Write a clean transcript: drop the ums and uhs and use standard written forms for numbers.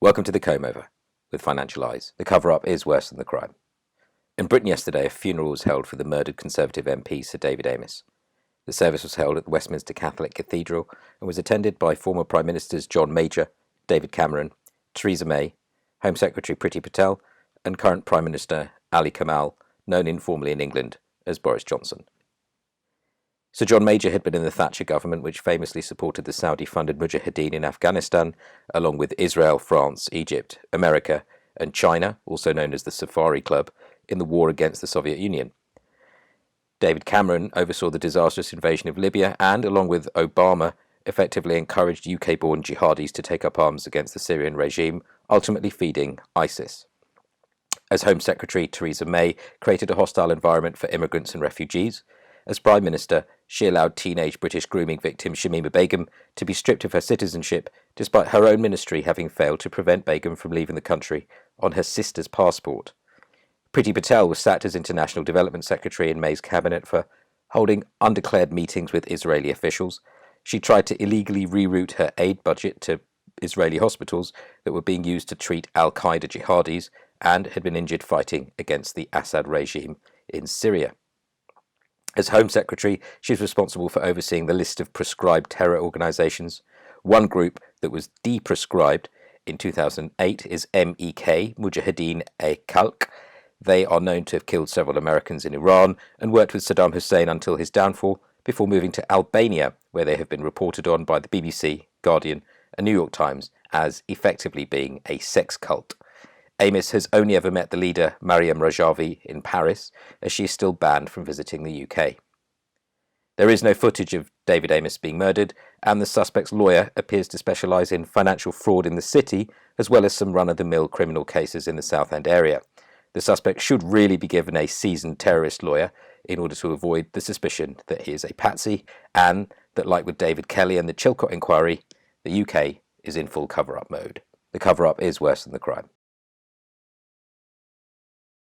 Welcome to the Comb-Over with Financial Eyes. The cover-up is worse than the crime. In Britain yesterday, a funeral was held for the murdered Conservative MP Sir David Amess. The service was held at the Westminster Catholic Cathedral and was attended by former Prime Ministers John Major, David Cameron, Theresa May, Home Secretary Priti Patel, and current Prime Minister Ali Kamal, known informally in England as Boris Johnson. Sir John Major had been in the Thatcher government, which famously supported the Saudi-funded Mujahideen in Afghanistan, along with Israel, France, Egypt, America, and China, also known as the Safari Club, in the war against the Soviet Union. David Cameron oversaw the disastrous invasion of Libya and, along with Obama, effectively encouraged UK-born jihadis to take up arms against the Syrian regime, ultimately feeding ISIS. As Home Secretary, Theresa May created a hostile environment for immigrants and refugees. As Prime Minister, she allowed teenage British grooming victim Shamima Begum to be stripped of her citizenship, despite her own ministry having failed to prevent Begum from leaving the country on her sister's passport. Priti Patel was sacked as International Development Secretary in May's cabinet for holding undeclared meetings with Israeli officials. She tried to illegally reroute her aid budget to Israeli hospitals that were being used to treat al-Qaeda jihadis and had been injured fighting against the Assad regime in Syria. As Home Secretary, she is responsible for overseeing the list of proscribed terror organisations. One group that was deprescribed in 2008 is MEK, Mujahideen-e-Khalq. They are known to have killed several Americans in Iran and worked with Saddam Hussein until his downfall, before moving to Albania, where they have been reported on by the BBC, Guardian, and New York Times as effectively being a sex cult. Amess has only ever met the leader, Mariam Rajavi, in Paris, as she is still banned from visiting the UK. There is no footage of David Amess being murdered, and the suspect's lawyer appears to specialise in financial fraud in the city, as well as some run-of-the-mill criminal cases in the South End area. The suspect should really be given a seasoned terrorist lawyer in order to avoid the suspicion that he is a patsy, and that, like with David Kelly and the Chilcot inquiry, the UK is in full cover-up mode. The cover-up is worse than the crime.